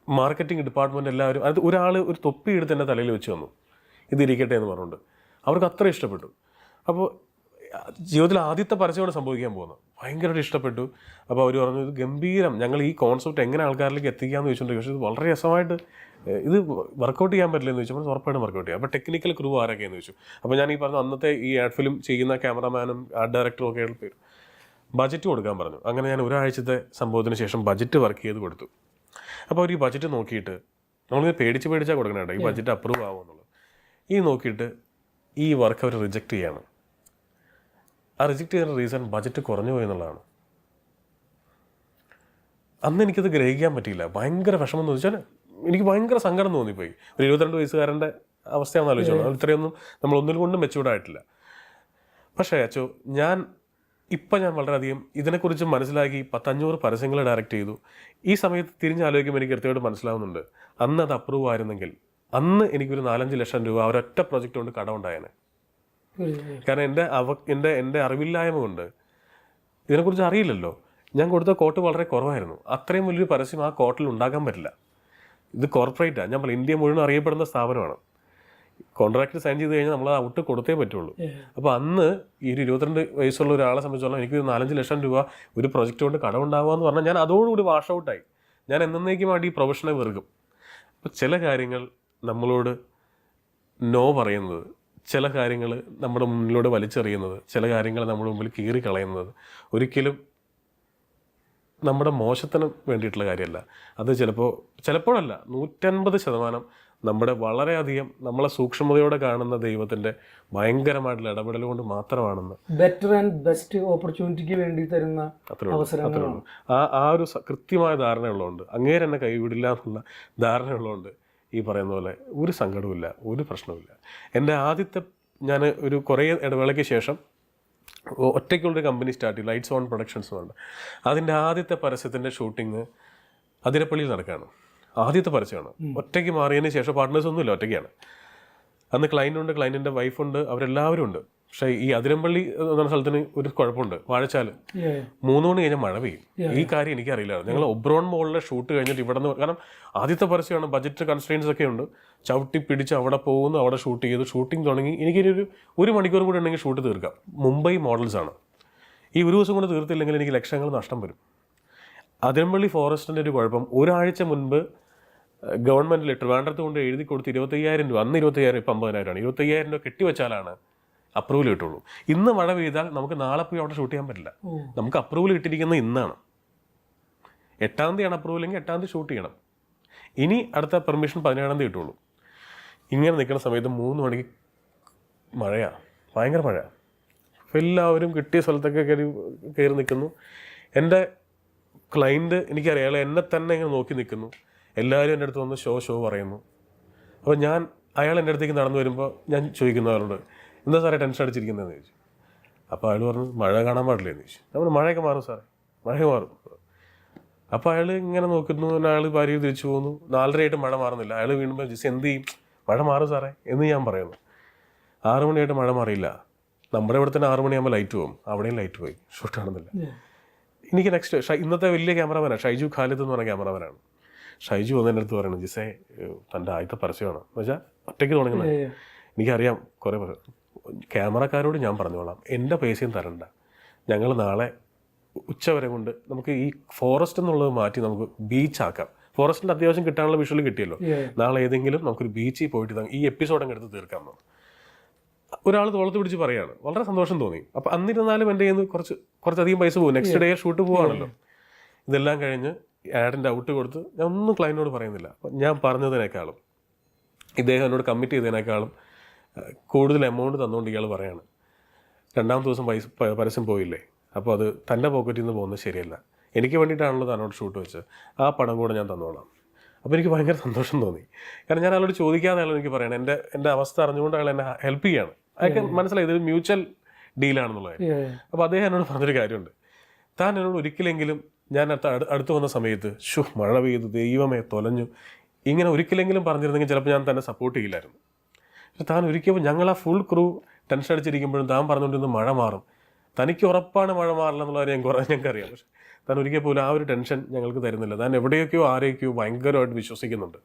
മാർക്കറ്റിംഗ് ഡിപ്പാർട്ട്മെൻറ്റ് എല്ലാവരും, അത് ഒരാൾ ഒരു തൊപ്പി എടുത്ത് എൻ്റെ തലയിൽ വെച്ച് വന്നു, ഇതിരിക്കട്ടെ എന്ന് പറഞ്ഞുകൊണ്ട്. അവർക്ക് അത്ര ഇഷ്ടപ്പെട്ടു. അപ്പോൾ ജീവിതത്തിൽ ആദ്യത്തെ പരസ്യമാണ് സംഭവിക്കാൻ പോകുന്നത്. ഭയങ്കരമായിട്ട് ഇഷ്ടപ്പെട്ടു. അപ്പോൾ അവർ പറഞ്ഞു, ഇത് ഗംഭീരം, ഞങ്ങൾ ഈ കോൺസെപ്റ്റ് എങ്ങനെ ആൾക്കാരിലേക്ക് എത്തിക്കാമെന്ന് ചോദിച്ചിട്ടുണ്ടെങ്കിൽ, പക്ഷേ ഇത് വളരെ രസമായിട്ട്, ഇത് വർക്കൗട്ട് ചെയ്യാൻ പറ്റില്ലെന്ന് ചോദിച്ചപ്പോൾ ഉറപ്പായിട്ടും വർക്കൗട്ട് ചെയ്യാം. അപ്പോൾ ടെക്നിക്കൽ ക്രൂ ആരൊക്കെയെന്ന് ചോദിച്ചു. അപ്പോൾ ഞാൻ ഈ പറഞ്ഞ അന്നത്തെ ഈ ആഡ് ഫിലിം ചെയ്യുന്ന ക്യാമറാമാനും ആർട്ട് ഡയറക്ടറും ഒക്കെ പേര് ബജറ്റ് കൊടുക്കാൻ പറഞ്ഞു. അങ്ങനെ ഞാൻ ഒരാഴ്ചത്തെ സംഭവത്തിന് ശേഷം ബജറ്റ് വർക്ക് ചെയ്ത് കൊടുത്തു. അപ്പോൾ അവർ ഈ ബജറ്റ് നോക്കിയിട്ട്, നമ്മളിത് പേടിച്ചാൽ കൊടുക്കണേട്ടോ, ഈ ബജറ്റ് അപ്രൂവ് ആവുമെന്നുള്ളത്. ഈ നോക്കിയിട്ട് ഈ വർക്ക് അവർ റിജക്റ്റ് ചെയ്യാണ്. ആ റിജക്റ്റ് ചെയ്യുന്ന റീസൺ ബജറ്റ് കുറഞ്ഞു പോയി എന്നുള്ളതാണ്. അന്ന് എനിക്കത് ഗ്രഹിക്കാൻ പറ്റിയില്ല. ഭയങ്കര വിഷമം എന്ന് വെച്ചാൽ എനിക്ക് ഭയങ്കര സങ്കടം തോന്നിപ്പോയി. ഒരു 22 വയസ്സുകാരൻ്റെ അവസ്ഥയാണെന്ന് ആലോചിച്ചോളൂ. ഇത്രയൊന്നും നമ്മളൊന്നിൽ കൊണ്ടും മെച്ചൂർഡായിട്ടില്ല. പക്ഷേ അച്ചോ, ഞാൻ വളരെയധികം ഇതിനെക്കുറിച്ച് മനസ്സിലാക്കി 500 പരസ്യങ്ങൾ ഡയറക്റ്റ് ചെയ്തു. ഈ സമയത്ത് തിരിഞ്ഞാലോചിക്കുമ്പോൾ എനിക്ക് കൃത്യമായിട്ട് മനസ്സിലാവുന്നുണ്ട്, അന്ന് അത് അപ്രൂവ് ആയിരുന്നെങ്കിൽ അന്ന് എനിക്കൊരു 4-5 ലക്ഷം രൂപ ഒരൊറ്റ പ്രോജക്റ്റ് കൊണ്ട് കടമുണ്ടായേനെ. കാരണം എൻ്റെ അറിവില്ലായ്മ കൊണ്ട്, ഇതിനെക്കുറിച്ച് അറിയില്ലല്ലോ. ഞാൻ കൊടുത്ത കോട്ട് വളരെ കുറവായിരുന്നു. അത്രയും വലിയൊരു പരസ്യം ആ കോട്ടിൽ ഉണ്ടാക്കാൻ പറ്റില്ല. ഇത് കോർപ്പറേറ്റാണ്. ഞാൻ ഇന്ത്യ മുഴുവൻ അറിയപ്പെടുന്ന സ്ഥാപനമാണ്. കോൺട്രാക്ട് സൈൻ ചെയ്ത് കഴിഞ്ഞാൽ നമ്മൾ ഔട്ട് കൊടുത്തേ പറ്റുള്ളൂ. അപ്പോൾ അന്ന് ഈ 22 വയസ്സുള്ള ഒരാളെ സംബന്ധിച്ചോളം എനിക്ക് 4-5 ലക്ഷം രൂപ ഒരു പ്രൊജക്റ്റ് കൊണ്ട് കടമുണ്ടാവുക എന്ന് പറഞ്ഞാൽ ഞാൻ അതോടുകൂടി വാഷ് ഔട്ടായി. ഞാൻ എന്നേക്കുമായിട്ട് ഈ പ്രൊഫഷനെ വെറുക്കും. അപ്പോൾ ചില കാര്യങ്ങൾ നമ്മളോട് നോ പറയുന്നത്, ചില കാര്യങ്ങൾ നമ്മുടെ മുന്നിലൂടെ വലിച്ചെറിയുന്നത്, ചില കാര്യങ്ങൾ നമ്മുടെ മുമ്പിൽ കീറിക്കളയുന്നത് ഒരിക്കലും നമ്മുടെ മോശത്തിന് വേണ്ടിയിട്ടുള്ള കാര്യമല്ല. അത് ചിലപ്പോഴല്ല 150% നമ്മുടെ വളരെയധികം നമ്മളെ സൂക്ഷ്മതയോടെ കാണുന്ന ദൈവത്തിൻ്റെ ഭയങ്കരമായിട്ടുള്ള ഇടപെടൽ കൊണ്ട് മാത്രമാണെന്ന്, ബെറ്റർ ആൻഡ് ബെസ്റ്റ് ഓപ്പർച്യൂണിറ്റിക്ക് വേണ്ടി തരുന്ന അവസരങ്ങളാണ്. ആ ഒരു കൃത്യമായ ധാരണയുള്ളതുകൊണ്ട്, അങ്ങേരെ എന്നെ കൈവിടില്ല എന്നുള്ള ധാരണയുള്ളതുകൊണ്ട് ഈ പറയുന്ന പോലെ ഒരു സങ്കടവുമില്ല, ഒരു പ്രശ്നവുമില്ല. എൻ്റെ ആദ്യത്തെ ഞാൻ ഒരു കുറേ ഇടവേളയ്ക്ക് ശേഷം ഒറ്റയ്ക്കുള്ളൊരു കമ്പനി സ്റ്റാർട്ട് ചെയ്തു, ലൈറ്റ്സ് ഓൺ പ്രൊഡക്ഷൻസ് എന്നുണ്ട്. അതിൻ്റെ ആദ്യത്തെ പരസ്യത്തിൻ്റെ ഷൂട്ടിങ് അതിരപ്പള്ളിയിൽ നടക്കുകയാണ്. ആദ്യത്തെ പരസ്യമാണ്. ഒറ്റയ്ക്ക് മാറിയതിന് ശേഷം പാർട്ട്നേഴ്സ് ഒന്നുമില്ല, ഒറ്റയ്ക്കാണ്. അന്ന് ക്ലൈൻറ്റുണ്ട്, ക്ലൈൻറ്റിൻ്റെ വൈഫുണ്ട്, അവരെല്ലാവരും ഉണ്ട്. പക്ഷേ ഈ അതിരപ്പള്ളി എന്ന് പറഞ്ഞ സ്ഥലത്തിന് ഒരു കുഴപ്പമുണ്ട്, വാഴച്ചാല് 3 മണി കഴിഞ്ഞാൽ മഴ പെയ്യും. ഈ കാര്യം എനിക്കറിയില്ലായിരുന്നു. ഞങ്ങൾ ഒബ്രോൺ മോളിലെ ഷൂട്ട് കഴിഞ്ഞിട്ട് ഇവിടെ നിന്ന്, കാരണം ആദ്യത്തെ പരസ്യമാണ്, ബജറ്റ് കൺസ്ട്രെയിൻസ് ഒക്കെ ഉണ്ട്, ചവിട്ടി പിടിച്ച് അവിടെ പോകുന്നു, അവിടെ ഷൂട്ട് ചെയ്തു, ഷൂട്ടിംഗ് തുടങ്ങി. എനിക്കൊരു 1 മണിക്കൂർ കൂടി ഉണ്ടെങ്കിൽ ഷൂട്ട് തീർക്കാം. മുംബൈ മോഡൽസാണ്. ഈ ഒരു ദിവസം കൊണ്ട് തീർത്തില്ലെങ്കിൽ എനിക്ക് ലക്ഷങ്ങൾ നഷ്ടം വരും. അതിരപ്പള്ളി ഫോറസ്റ്റിൻ്റെ ഒരു കുഴപ്പം, ഒരാഴ്ച മുൻപ് ഗവൺമെൻറ്റിൽ ട്രിവാൻഡ്രത്ത് കൊണ്ട് എഴുതി കൊടുത്ത് 25,000 രൂപ, അന്ന് 20,000, ഇപ്പം 50,000 ആണ്, 25,000 രൂപ കെട്ടിവെച്ചാലാണ് അപ്രൂവൽ കിട്ടുള്ളൂ. ഇന്ന് മഴ പെയ്താൽ നമുക്ക് നാളെ പോയി അവിടെ ഷൂട്ട് ചെയ്യാൻ പറ്റില്ല. നമുക്ക് അപ്രൂവൽ കിട്ടിയിരിക്കുന്നത് ഇന്നാണ്. 8-ാം തീയതിയാണ് അപ്രൂവൽ എങ്കിൽ 8-ാം തീയതി ഷൂട്ട് ചെയ്യണം. ഇനി അടുത്ത പെർമിഷൻ 17-ാം തീയതി കിട്ടുള്ളൂ. ഇങ്ങനെ നിൽക്കുന്ന സമയത്ത് 3 മണിക്ക് മഴയാണ്, ഭയങ്കര മഴ. അപ്പോൾ എല്ലാവരും കിട്ടിയ സ്ഥലത്തൊക്കെ കയറി നിൽക്കുന്നു. എൻ്റെ ക്ലൈൻറ്റ് എനിക്കറിയാം എന്നെ തന്നെ ഇങ്ങനെ നോക്കി നിൽക്കുന്നു. എല്ലാവരും എൻ്റെ അടുത്ത് വന്ന് ഷോ പറയുന്നു. അപ്പോൾ അയാൾ എൻ്റെ അടുത്തേക്ക് നടന്നു വരുമ്പോൾ ഞാൻ ചോദിക്കുന്നു അയാളോട്, എന്താ സാറേ ടെൻഷൻ അടിച്ചിരിക്കുന്നതെന്ന് ചോദിച്ചു. അപ്പോൾ അയാൾ പറഞ്ഞു, മഴ കാണാൻ പാടില്ലെന്ന് ചോദിച്ചു. നമ്മൾ മഴയൊക്കെ മാറും സാറേ, മഴയൊക്കെ മാറും. അപ്പോൾ അയാൾ ഇങ്ങനെ നോക്കുന്നു. അയാൾ ഭാര്യ തിരിച്ചു പോകുന്നു. 4:30 മഴ മാറുന്നില്ല. അയാൾ വീണ്ടുമ്പോൾ ജിസ് എന്ത് ചെയ്യും, മഴ മാറും സാറേ എന്ന് ഞാൻ പറയുന്നു. 6 മണിയായിട്ട് മഴ മാറിയില്ല. നമ്മുടെ ഇവിടെ തന്നെ 6 മണിയാകുമ്പോൾ ലൈറ്റ് പോകും, അവിടെയും ലൈറ്റ് പോയി, ഷൂട്ട് കാണുന്നില്ല. എനിക്ക് നെക്സ്റ്റ് ഇന്നത്തെ വലിയ ക്യാമറമാനാണ് ഷൈജു ഖാലിദ് എന്ന് പറഞ്ഞ ക്യാമറമാനാണ്. ഷൈജു വന്ന് എൻ്റെ അടുത്ത് പറയുന്നത്, ജിസേ തൻ്റെ ആദ്യത്തെ പരസ്യമാണ് എന്ന് വെച്ചാൽ ഒറ്റയ്ക്ക് തുടങ്ങുന്നത്. എനിക്കറിയാം കുറേ ക്യാമറക്കാരോട് ഞാൻ പറഞ്ഞോളാം, എൻ്റെ പൈസയും തരണ്ട, ഞങ്ങൾ നാളെ ഉച്ചവരെ കൊണ്ട് നമുക്ക് ഈ ഫോറസ്റ്റ് എന്നുള്ളത് മാറ്റി നമുക്ക് ബീച്ചാക്കാം. ഫോറസ്റ്റിൻ്റെ അത്യാവശ്യം കിട്ടാനുള്ള വിഷ്വൽ കിട്ടിയല്ലോ, നാളെ ഏതെങ്കിലും നമുക്കൊരു ബീച്ചിൽ പോയിട്ട് ഈ എപ്പിസോഡ് അങ്ങ് എടുത്ത് തീർക്കാം എന്ന് ഒരാൾ തോളത്ത് പിടിച്ച് പറയാണ്. വളരെ സന്തോഷം തോന്നി. അപ്പോൾ അന്നിരുന്നാലും എൻ്റെ കയ്യിൽ നിന്ന് കുറച്ചധികം പൈസ പോകും. നെക്സ്റ്റ് ഡേ ഷൂട്ട് പോവാണല്ലോ. ഇതെല്ലാം കഴിഞ്ഞ് ആഡിൻ്റെ ഔട്ട് കൊടുത്ത് ഞാൻ ഒന്നും ക്ലൈൻറ്റിനോട് പറയുന്നില്ല. അപ്പം ഞാൻ പറഞ്ഞതിനേക്കാളും ഇദ്ദേഹം എന്നോട് കമ്മിറ്റ് ചെയ്തതിനേക്കാളും കൂടുതൽ എമൗണ്ട് തന്നുകൊണ്ട് ഇയാൾ പറയാണ്, 2-ാമത്തെ ദിവസം പരസ്യം പോയില്ലേ, അപ്പോൾ അത് തൻ്റെ പോക്കറ്റിൽ നിന്ന് പോകുന്നത് ശരിയല്ല, എനിക്ക് വേണ്ടിയിട്ടാണല്ലോ തന്നോട് ഷൂട്ട് വെച്ച്, ആ പണം കൂടെ ഞാൻ തന്നോളാം. അപ്പോൾ എനിക്ക് ഭയങ്കര സന്തോഷം തോന്നി. കാരണം ഞാൻ അയാളോട് ചോദിക്കാതെ അയാൾ എനിക്ക് പറയണം, എൻ്റെ അവസ്ഥ അറിഞ്ഞുകൊണ്ട് അയാൾ എന്നെ ഹെൽപ്പ് ചെയ്യാണ്. അയാൾക്ക് മനസ്സിലായി ഇതൊരു മ്യൂച്വൽ ഡീലാണെന്നുള്ളത്. അപ്പോൾ അദ്ദേഹം എന്നോട് പറഞ്ഞൊരു കാര്യമുണ്ട്, താൻ എന്നോട് ഒരിക്കലെങ്കിലും ഞാൻ അടുത്ത് വന്ന സമയത്ത് മഴ പെയ്തു, ദൈവമേ തൊലഞ്ഞു, ഇങ്ങനെ ഒരിക്കലെങ്കിലും പറഞ്ഞിരുന്നെങ്കിൽ ചിലപ്പോൾ ഞാൻ തന്നെ സപ്പോർട്ട് ചെയ്യില്ലായിരുന്നു. പക്ഷെ താൻ ഒരിക്കലും ഞങ്ങൾ ആ ഫുൾ ക്രൂ ടെൻഷൻ അടിച്ചിരിക്കുമ്പോഴും താൻ പറഞ്ഞുകൊണ്ടിരുന്ന മഴ മാറും, തനിക്ക് ഉറപ്പാണ് മഴ മാറില്ല എന്നുള്ള കാര്യം ഞങ്ങൾക്കറിയാം. പക്ഷെ താൻ ഒരിക്കൽ പോലും ആ ഒരു ടെൻഷൻ ഞങ്ങൾക്ക് തരുന്നില്ല. താൻ എവിടെയൊക്കെയോ ആരെയൊക്കെയോ ഭയങ്കരമായിട്ട് വിശ്വസിക്കുന്നുണ്ട്.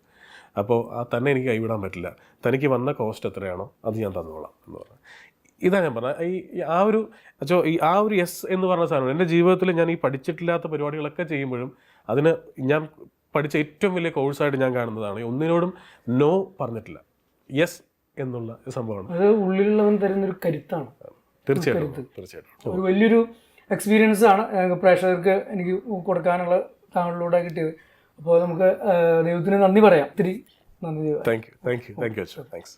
അപ്പോൾ തന്നെ എനിക്ക് കൈവിടാൻ പറ്റില്ല, തനിക്ക് വന്ന കോസ്റ്റ് എത്രയാണോ അത് ഞാൻ തന്നോളാം എന്ന് പറഞ്ഞു. ഇതാണ് ഞാൻ പറഞ്ഞത്. ആ ഒരു യെസ് എന്ന് പറഞ്ഞ സാധനം എൻ്റെ ജീവിതത്തിൽ ഞാൻ ഈ പഠിച്ചിട്ടില്ലാത്ത പരിപാടികളൊക്കെ ചെയ്യുമ്പോഴും അതിന് ഞാൻ പഠിച്ച ഏറ്റവും വലിയ കോഴ്സായിട്ട് ഞാൻ കാണുന്നതാണ്. ഒന്നിനോടും നോ പറഞ്ഞിട്ടില്ല, യെസ് എന്നുള്ള സംഭവമാണ്. അത് ഉള്ളിലുള്ളവൻ തരുന്നൊരു കരുത്താണ്. തീർച്ചയായിട്ടും ഒരു വലിയൊരു എക്സ്പീരിയൻസ് ആണ് പ്രേക്ഷകർക്ക് എനിക്ക് കൊടുക്കാനുള്ള താങ്കളിലൂടെ കിട്ടിയത്. അപ്പോൾ നമുക്ക് ദൈവത്തിന് നന്ദി പറയാം. ഒത്തിരി നന്ദി. താങ്ക് യു അച്ഛൻ. താങ്ക്സ്.